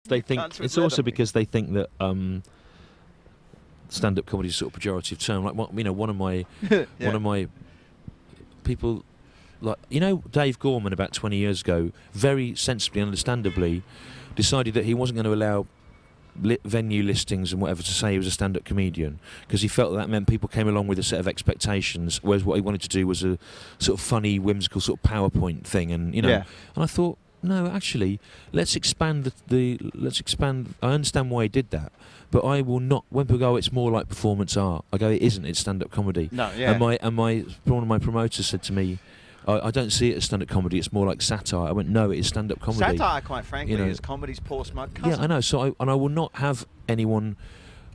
They think it's also because they think that stand-up comedy is a sort of pejorative term. Like, one of my one of my people, like, Dave Gorman about 20 years ago, very sensibly, understandably, decided that he wasn't going to allow venue listings and whatever to say he was a stand-up comedian, because he felt that meant people came along with a set of expectations, whereas what he wanted to do was a sort of funny, whimsical sort of PowerPoint thing, and and I thought, no, actually, let's expand let's expand. I understand why he did that, but I will not. When people go, it's more like performance art, I go, it isn't. It's stand-up comedy. No, yeah. And one of my promoters said to me, I don't see it as stand-up comedy. It's more like satire. I went, no, it is stand-up comedy. Satire, quite frankly, is comedy's poor smug cousin. Yeah, I know. So I will not have anyone.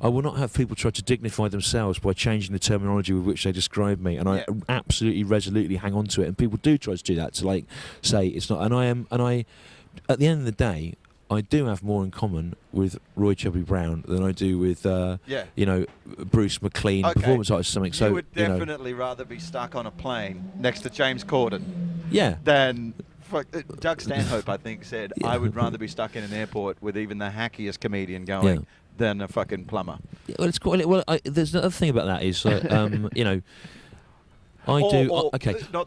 I will not have people try to dignify themselves by changing the terminology with which they describe me, and I absolutely resolutely hang on to it. And people do try to do that, to say it's not. And I, at the end of the day, I do have more in common with Roy Chubby Brown than I do with Bruce McLean, performance artist or something. So you would definitely rather be stuck on a plane next to James Corden, yeah, than Doug Stanhope, I think, said, I would rather be stuck in an airport with even the hackiest comedian going than a fucking plumber. Yeah, well, it's quite. Well, there's another thing about that is, not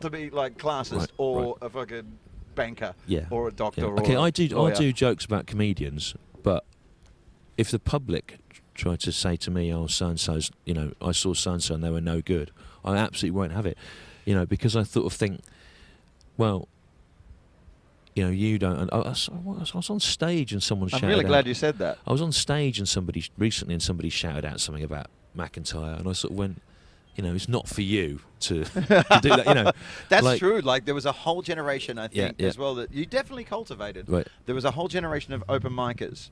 to be like classist, a fucking banker, or a doctor. Okay, or I do lawyer. I do jokes about comedians, but if the public try to say to me, oh, so and so's, I saw so and so and they were no good, I absolutely won't have it, because I sort of think, well, you don't. I was on stage and someone shouted out. I'm really glad you said that. I was on stage and somebody shouted out something about McIntyre, and I sort of went, it's not for you to do that. That's true. Like, there was a whole generation, I think, as well, that you definitely cultivated. Right. There was a whole generation of open micers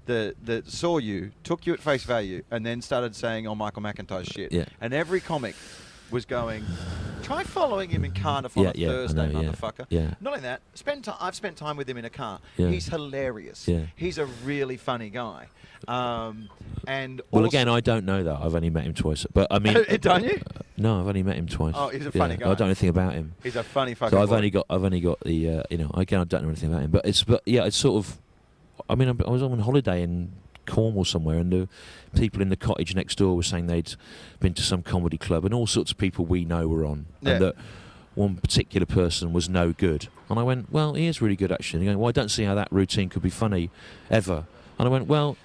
that saw you, took you at face value, and then started saying, "Oh, Michael McIntyre's shit." Yeah. And every comic was going, try following him in Cardiff on a Thursday, motherfucker. Yeah. Not only that, I've spent time with him in a car. Yeah. He's hilarious. Yeah. He's a really funny guy. And well, again, I don't know that. I've only met him twice. But I mean, don't you? No, I've only met him twice. Oh, he's a funny guy. I don't know anything about him. He's a funny fucking. So I've only got the again, I don't know anything about him. But it's sort of. I mean, I was on holiday in Cornwall somewhere, and the people in the cottage next door were saying they'd been to some comedy club, and all sorts of people we know were on, and that one particular person was no good. And I went, well, he is really good actually. And he went, well, I don't see how that routine could be funny ever. And I went, well,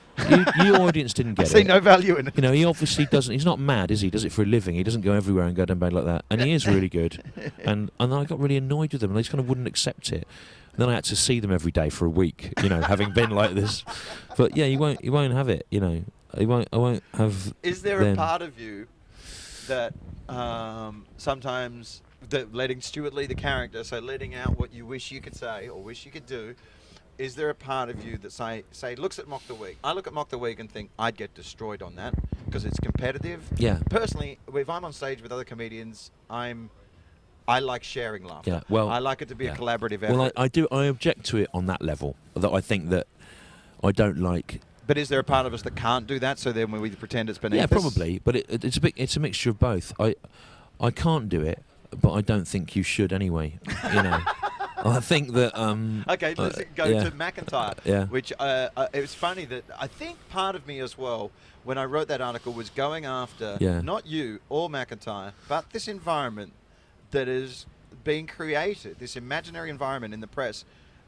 your audience didn't get it. I see no value in it. He obviously doesn't. He's not mad, is he? He does it for a living. He doesn't go everywhere and go down bad like that. And he is really good. And I got really annoyed with them, and they just kind of wouldn't accept it. And then I had to see them every day for a week, having been like this. But yeah, he won't have it. I won't have. Is there a part of you that sometimes letting Stewart lead the character, so letting out what you wish you could say or wish you could do? Is there a part of you that say looks at Mock the Week? I look at Mock the Week and think I'd get destroyed on that because it's competitive. Yeah. Personally, if I'm on stage with other comedians, I like sharing laughter. Yeah, well, I like it to be a collaborative effort. Well, I do. I object to it on that level. That I think that I don't like. But is there a part of us that can't do that? So then we pretend it's beneath us? Yeah, probably. But it's a mixture of both. I can't do it, but I don't think you should anyway. I think that. Okay, let's go to McIntyre. Yeah. Which it was funny that I think part of me as well, when I wrote that article, was going after not you or McIntyre, but this environment that is being created, this imaginary environment in the press,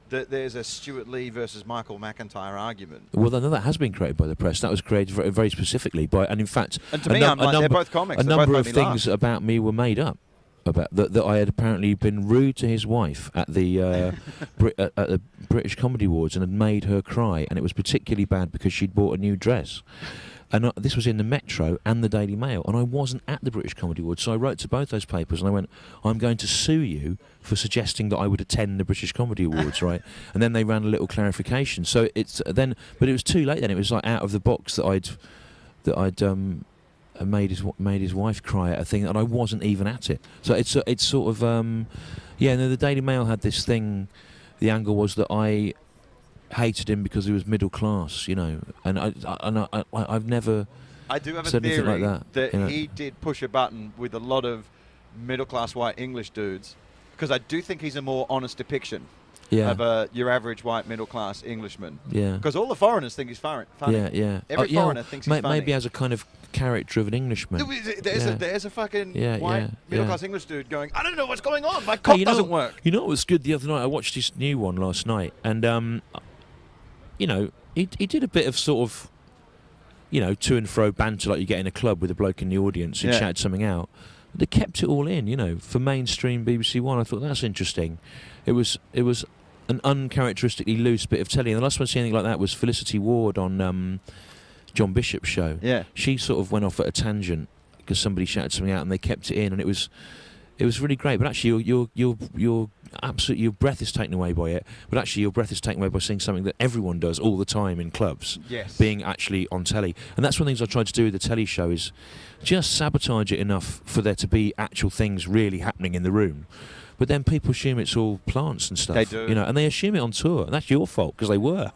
that there's a Stewart Lee versus Michael McIntyre argument. Well, no, that has been created by the press. That was created very, very specifically by, and in fact, and to me, I'm like, they're both comics. A number of things about me were made up. About that I had apparently been rude to his wife at the at the British Comedy Awards and had made her cry, and it was particularly bad because she'd bought a new dress. And this was in the Metro and the Daily Mail, and I wasn't at the British Comedy Awards, so I wrote to both those papers and I went, I'm going to sue you for suggesting that I would attend the British Comedy Awards, right? And then they ran a little clarification. So but it was too late then. It was like out of the box that I'd made his wife cry at a thing, and I wasn't even at it. So it's sort of the Daily Mail had this thing. The angle was that I hated him because he was middle class, and I've never. I do have a said anything theory like that he did push a button with a lot of middle class white English dudes, because I do think he's a more honest depiction. of your average white middle class Englishman. Yeah. Because all the foreigners think he's funny. Yeah. Every foreigner thinks he's funny. Maybe as a kind of character of an Englishman. There's a fucking white middle class English dude going, I don't know what's going on. My cock doesn't work. You know what was good the other night? I watched this new one last night, and he did a bit of sort of, to and fro banter like you get in a club with a bloke in the audience who chatted something out. But they kept it all in, for mainstream BBC One. I thought that's interesting. It was an uncharacteristically loose bit of telly. And the last one I see anything like that was Felicity Ward on John Bishop's show. Yeah. She sort of went off at a tangent because somebody shouted something out and they kept it in, and it was really great. But actually, you're absolutely, your breath is taken away by it. But actually, your breath is taken away by seeing something that everyone does all the time in clubs. Yes. Being actually on telly, and that's one of the things I tried to do with the telly show is just sabotage it enough for there to be actual things really happening in the room. But then people assume it's all plants and stuff. They do. And they assume it on tour. And that's your fault, because they were.